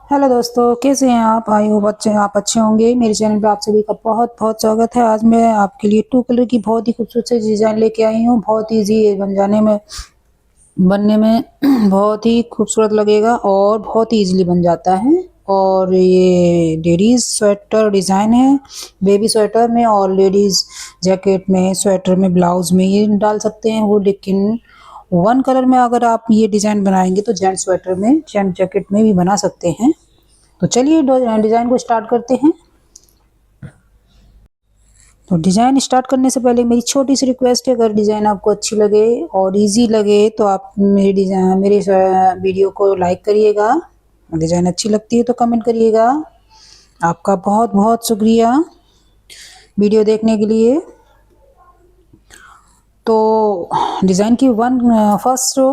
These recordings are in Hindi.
हेलो दोस्तों, कैसे हैं आप? आई होप आप अच्छे होंगे। मेरे चैनल पे आप सभी का बहुत बहुत स्वागत है। आज मैं आपके लिए टू कलर की बहुत ही खूबसूरत सी डिज़ाइन लेके आई हूँ। बहुत ईजी है बनने में बहुत ही खूबसूरत लगेगा और बहुत ही ईजिली बन जाता है। और ये लेडीज़ स्वेटर डिज़ाइन है, बेबी स्वेटर में और लेडीज़ जैकेट में, स्वेटर में, ब्लाउज में ये डाल सकते हैं वो। लेकिन वन कलर में अगर आप ये डिज़ाइन बनाएंगे तो जेंट्स स्वेटर में, जेंट्स जैकेट में भी बना सकते हैं। तो चलिए डिज़ाइन को स्टार्ट करते हैं। तो डिज़ाइन स्टार्ट करने से पहले मेरी छोटी सी रिक्वेस्ट है, अगर डिज़ाइन आपको अच्छी लगे और इजी लगे तो आप मेरे वीडियो को लाइक करिएगा। डिज़ाइन अच्छी लगती है तो कमेंट करिएगा। आपका बहुत बहुत शुक्रिया वीडियो देखने के लिए। तो डिज़ाइन की फर्स्ट रो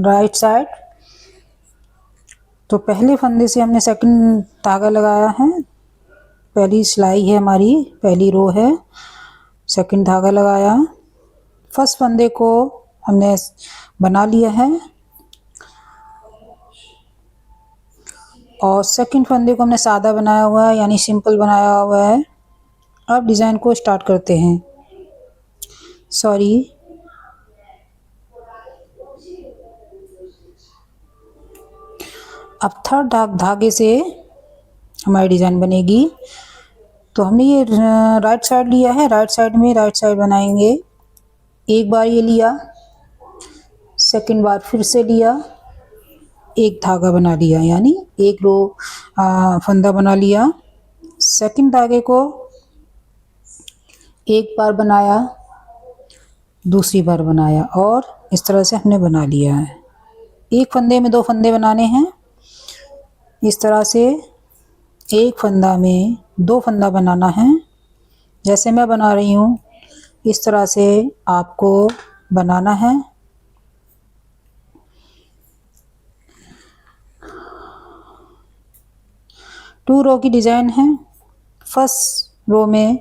राइट साइड, तो पहले फंदे से हमने सेकंड धागा लगाया है। पहली सिलाई है हमारी, पहली रो है, सेकंड धागा लगाया। फर्स्ट फंदे को हमने बना लिया है और सेकंड फंदे को हमने सादा बनाया हुआ है, यानी सिंपल बनाया हुआ है। अब डिज़ाइन को स्टार्ट करते हैं। अब थर्ड धागे से हमारी डिज़ाइन बनेगी। तो हमने ये राइट साइड लिया है, राइट साइड बनाएंगे। एक बार ये लिया, सेकंड बार फिर से लिया, एक धागा बना लिया, यानी एक रो फंदा बना लिया। सेकंड धागे को एक बार बनाया, दूसरी बार बनाया और इस तरह से हमने बना लिया है। एक फंदे में दो फंदे बनाने हैं। इस तरह से एक फंदा में दो फंदा बनाना है। जैसे मैं बना रही हूँ इस तरह से आपको बनाना है। टू रो की डिज़ाइन है। फर्स्ट रो में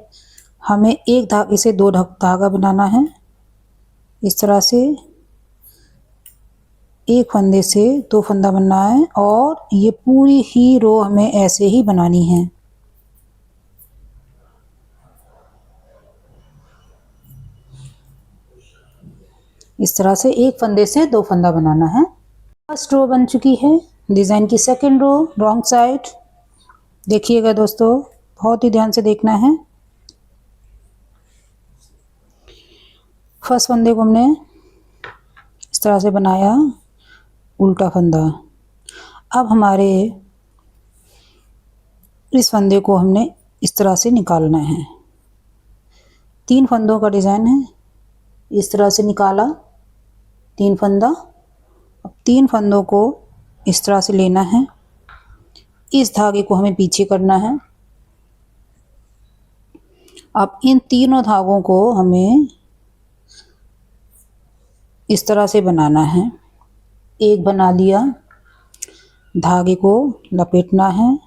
हमें एक धागे से दो धागा बनाना है। इस तरह से एक फंदे से दो फंदा बनना है और ये पूरी ही रो हमें ऐसे ही बनानी है। इस तरह से एक फंदे से दो फंदा बनाना है। फर्स्ट रो बन चुकी है। डिज़ाइन की सेकंड रो रॉन्ग साइड देखिएगा दोस्तों, बहुत ही ध्यान से देखना है। फर्स्ट फंदे को हमने इस तरह से बनाया, उल्टा फंदा। अब हमारे इस फंदे को हमने इस तरह से निकालना है। तीन फंदों का डिज़ाइन है। इस तरह से निकाला तीन फंदा। अब तीन फंदों को इस तरह से लेना है। इस धागे को हमें पीछे करना है। अब इन तीनों धागों को हमें इस तरह से बनाना है। एक बना लिया, धागे को लपेटना है,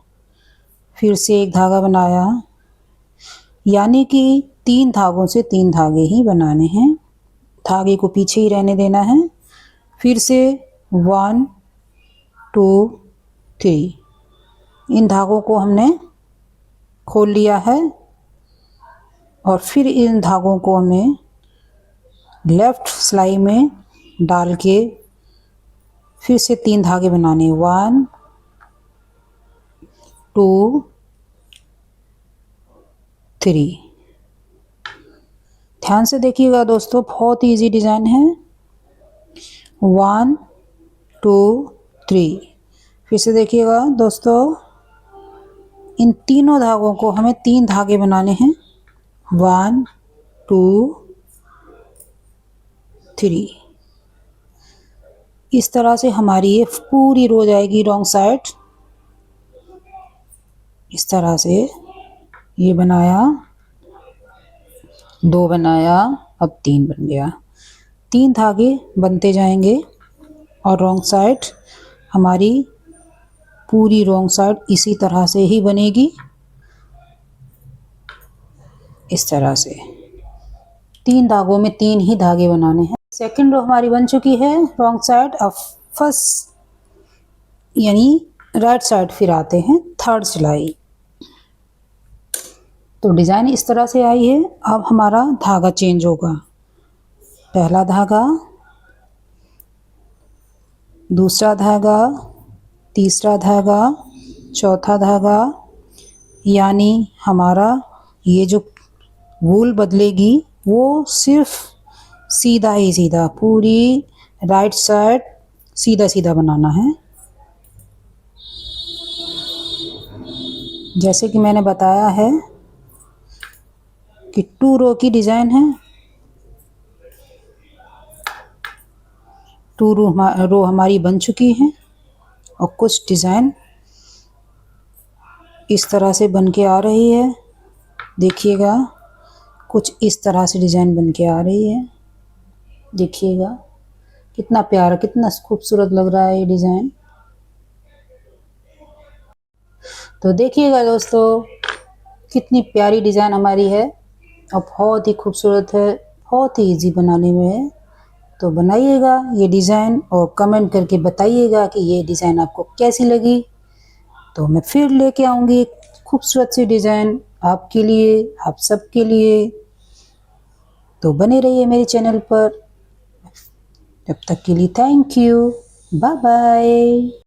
फिर से एक धागा बनाया, यानी कि तीन धागों से तीन धागे ही बनाने हैं। धागे को पीछे ही रहने देना है। फिर से 1 2 3 इन धागों को हमने खोल लिया है और फिर इन धागों को हमें लेफ्ट सिलाई में डाल के फिर से तीन धागे बनाने, 1 2 3। ध्यान से देखिएगा दोस्तों, बहुत ही इजी डिज़ाइन है। 1 2 3। फिर से देखिएगा दोस्तों, इन तीनों धागों को हमें तीन धागे बनाने हैं, 1 2 3। इस तरह से हमारी ये पूरी रो जाएगी रॉन्ग साइड। इस तरह से ये बनाया, दो बनाया, अब तीन बन गया। तीन धागे बनते जाएंगे और रॉन्ग साइड हमारी पूरी रॉन्ग साइड इसी तरह से ही बनेगी। इस तरह से तीन धागों में तीन ही धागे बनाने हैं। सेकंड रो हमारी बन चुकी है रॉन्ग साइड। अब फर्स्ट यानी राइट साइड फिर आते हैं थर्ड सिलाई। तो डिज़ाइन इस तरह से आई है। अब हमारा धागा चेंज होगा। पहला धागा, दूसरा धागा, तीसरा धागा, चौथा धागा, यानी हमारा ये जो वूल बदलेगी वो सिर्फ सीधा ही सीधा पूरी राइट साइड सीधा सीधा बनाना है। जैसे कि मैंने बताया है कि 2 रो की डिज़ाइन है। 2 रो हमारी बन चुकी हैं और कुछ डिज़ाइन इस तरह से बन के आ रही है। देखिएगा, कुछ इस तरह से डिज़ाइन बन के आ रही है। देखिएगा कितना प्यारा, कितना खूबसूरत लग रहा है ये डिज़ाइन। तो देखिएगा दोस्तों, कितनी प्यारी डिज़ाइन हमारी है और बहुत ही खूबसूरत है, बहुत ही इजी बनाने में है। तो बनाइएगा ये डिज़ाइन और कमेंट करके बताइएगा कि ये डिज़ाइन आपको कैसी लगी। तो मैं फिर लेके आऊँगी एक खूबसूरत सी डिज़ाइन आपके लिए, आप सबके लिए। तो बने रहिए मेरे चैनल पर। तब तक के लिए थैंक यू, बाय बाय।